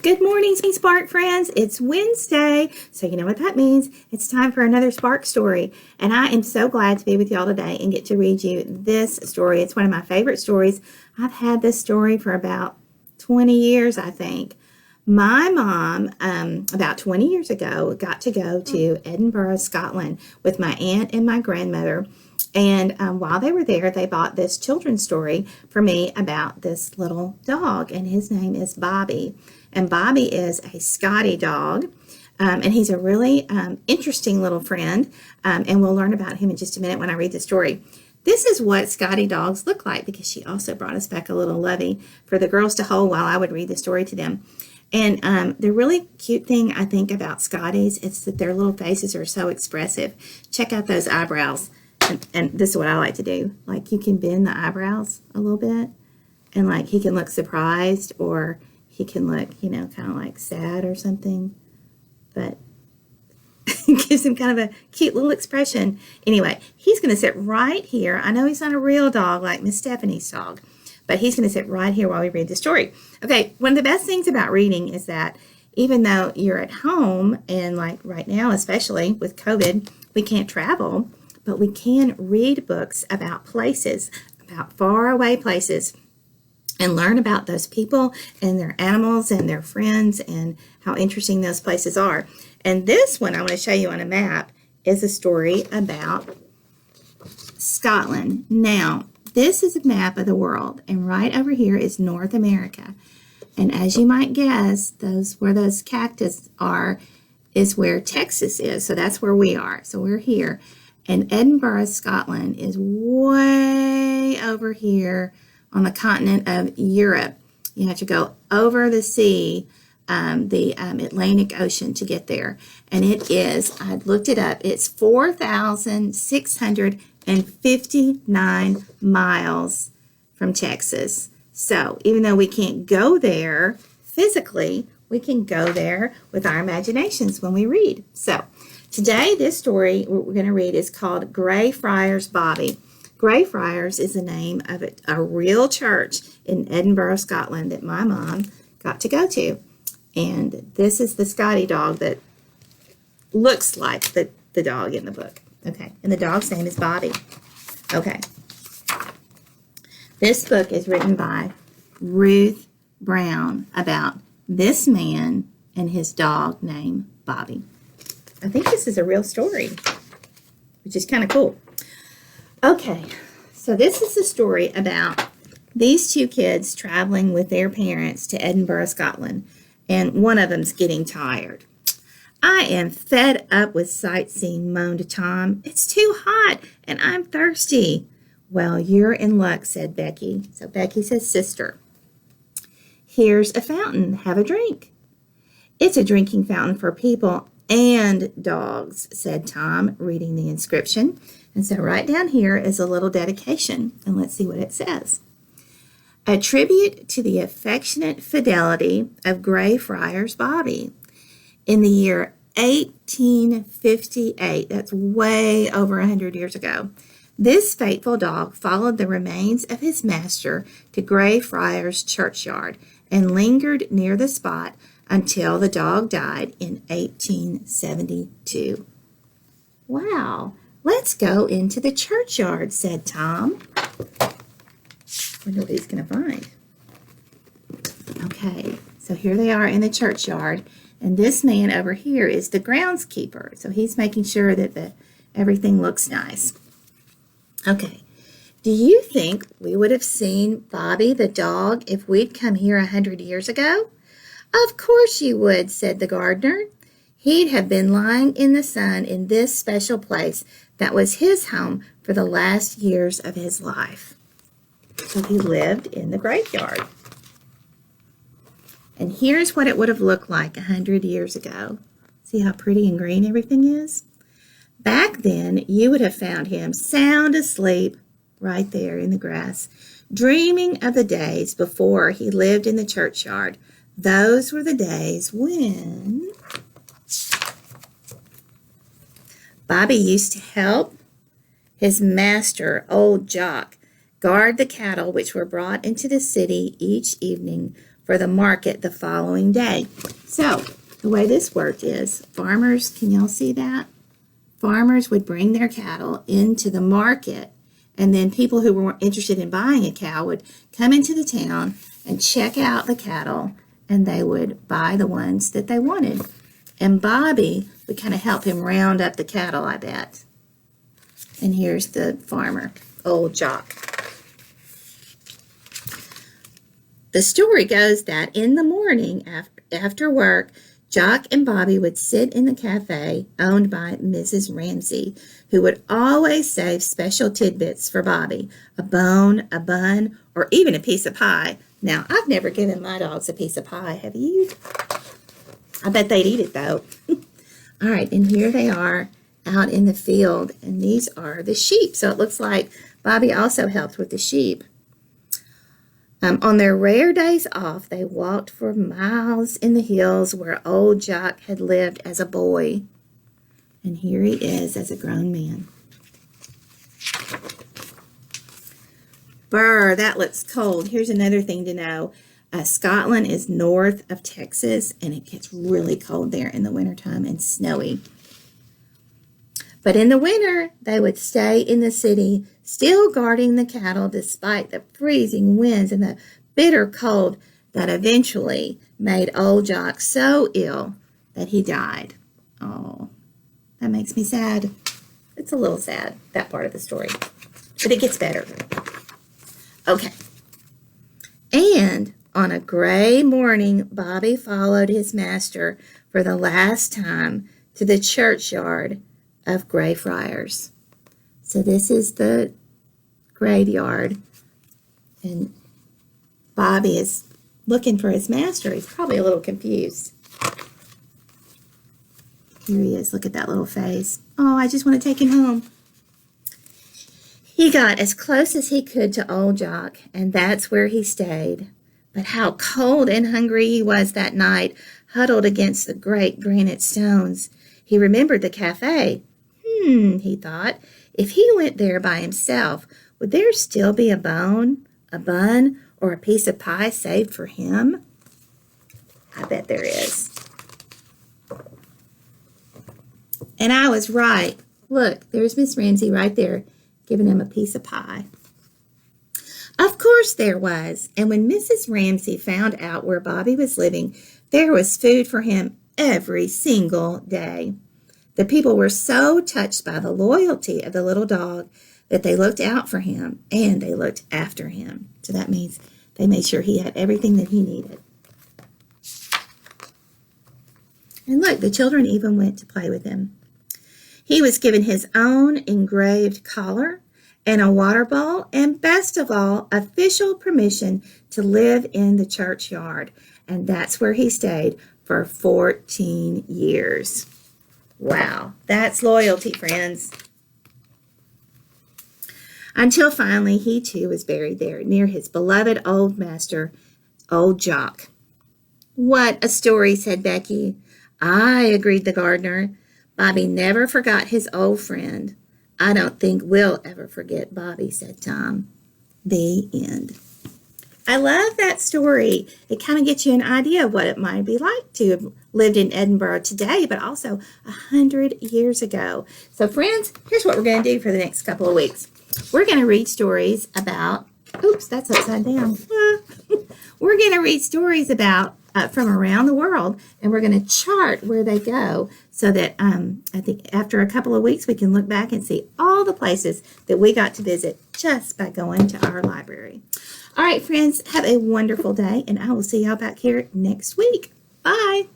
Good morning, Spark friends. It's Wednesday, so you know what that means. It's time for another Spark story, and I am so glad to be with y'all today and get to read you this story. It's one of my favorite stories. I've had this story for about 20 years, I think. My mom, about 20 years ago, got to go to Edinburgh, Scotland with my aunt and my grandmother. And while they were there, they bought this children's story for me about this little dog, and his name is Bobby. And Bobby is a Scotty dog, and he's a really interesting little friend, and we'll learn about him in just a minute when I read the story. This is what Scotty dogs look like, because she also brought us back a little lovey for the girls to hold while I would read the story to them. And the really cute thing I think about Scotties is that their little faces are so expressive. Check out those eyebrows. And this is what I like to do. Like, you can bend the eyebrows a little bit, and like he can look surprised, or he can look, kind of like sad or something. But it gives him kind of a cute little expression. Anyway, he's going to sit right here. I know he's not a real dog like Miss Stephanie's dog, but he's going to sit right here while we read the story. Okay, one of the best things about reading is that even though you're at home, and like right now, especially with COVID, we can't travel, but we can read books about places, about faraway places, and learn about those people and their animals and their friends and how interesting those places are. And this one I want to show you on a map is a story about Scotland. Now, this is a map of the world, and right over here is North America. And as you might guess, where those cactus are is where Texas is. So that's where we are. So we're here. And Edinburgh, Scotland is way over here on the continent of Europe. You have to go over the sea, the Atlantic Ocean, to get there. And it is, I looked it up, it's 4,659 miles from Texas. So even though we can't go there physically, we can go there with our imaginations when we read. So today, this story we're going to read is called Greyfriars Bobby. Greyfriars is the name of a real church in Edinburgh, Scotland, that my mom got to go to. And this is the Scotty dog that looks like the dog in the book. Okay, and the dog's name is Bobby. Okay. This book is written by Ruth Brown about this man and his dog named Bobby. I think this is a real story, which is kind of cool. Okay, so this is a story about these two kids traveling with their parents to Edinburgh, Scotland, and one of them's getting tired. "I am fed up with sightseeing," moaned Tom. "It's too hot, and I'm thirsty." "Well, you're in luck," said Becky. So Becky's his sister. "Here's a fountain. Have a drink." "It's a drinking fountain for people and dogs," said Tom, reading the inscription. And so right down here is a little dedication, and let's see what it says. "A tribute to the affectionate fidelity of Greyfriars Bobby. In the year 1858, that's way over 100 years ago, this faithful dog followed the remains of his master to Greyfriars churchyard and lingered near the spot until the dog died in 1872. "Wow, let's go into the churchyard," said Tom. Wonder what he's going to find. Okay, so here they are in the churchyard, and this man over here is the groundskeeper. So he's making sure that everything looks nice. Okay, do you think we would have seen Bobby the dog if we'd come here 100 years ago? "Of course you would," said the gardener. "He'd have been lying in the sun in this special place that was his home for the last years of his life." So he lived in the graveyard. And here's what it would have looked like 100 years ago. See how pretty and green everything is? Back then, you would have found him sound asleep right there in the grass, dreaming of the days before he lived in the churchyard. Those were the days when Bobby used to help his master, old Jock, guard the cattle which were brought into the city each evening for the market the following day. So the way this worked is farmers, can y'all see that? Farmers would bring their cattle into the market, and then people who were interested in buying a cow would come into the town and check out the cattle, and they would buy the ones that they wanted. And Bobby would kind of help him round up the cattle, I bet. And here's the farmer, old Jock. The story goes that in the morning after work, Jock and Bobby would sit in the cafe owned by Mrs. Ramsey, who would always save special tidbits for Bobby, a bone, a bun, or even a piece of pie. Now, I've never given my dogs a piece of pie, have you? I bet they'd eat it, though. All right, and here they are out in the field, and these are the sheep. So it looks like Bobby also helped with the sheep. On their rare days off, they walked for miles in the hills where old Jock had lived as a boy. And here he is as a grown man. Brr, that looks cold. Here's another thing to know. Scotland is north of Texas, and it gets really cold there in the wintertime and snowy. But in the winter, they would stay in the city, still guarding the cattle despite the freezing winds and the bitter cold that eventually made old Jock so ill that he died. Oh, that makes me sad. It's a little sad, that part of the story. But it gets better. Okay. And on a gray morning, Bobby followed his master for the last time to the churchyard of Greyfriars. So this is the graveyard, and Bobby is looking for his master. He's probably a little confused. Here he is. Look at that little face. Oh, I just want to take him home. He got as close as he could to old Jock, and that's where he stayed. But how cold and hungry he was that night, huddled against the great granite stones. He remembered the cafe. He thought, if he went there by himself, would there still be a bone, a bun, or a piece of pie saved for him? I bet there is. And I was right. Look, there's Miss Ramsey right there, giving him a piece of pie. Of course there was. And when Mrs. Ramsey found out where Bobby was living, there was food for him every single day. The people were so touched by the loyalty of the little dog that they looked out for him and they looked after him. So that means they made sure he had everything that he needed. And look, the children even went to play with him. He was given his own engraved collar and a water bowl, and best of all, official permission to live in the churchyard. And that's where he stayed for 14 years. Wow, that's loyalty, friends. Until finally, he too was buried there near his beloved old master, old Jock. What a story, said Becky. Aye, agreed the gardener. Bobby never forgot his old friend. I don't think we'll ever forget Bobby, said Tom. The end. I love that story. It kind of gets you an idea of what it might be like to have lived in Edinburgh today, but also 100 years ago. So friends, here's what we're going to do for the next couple of weeks. We're going to read stories about, oops, that's upside down. We're going to read stories about from around the world, and we're going to chart where they go so that I think after a couple of weeks we can look back and see all the places that we got to visit just by going to our library. All right, friends, have a wonderful day, and I will see y'all back here next week. Bye.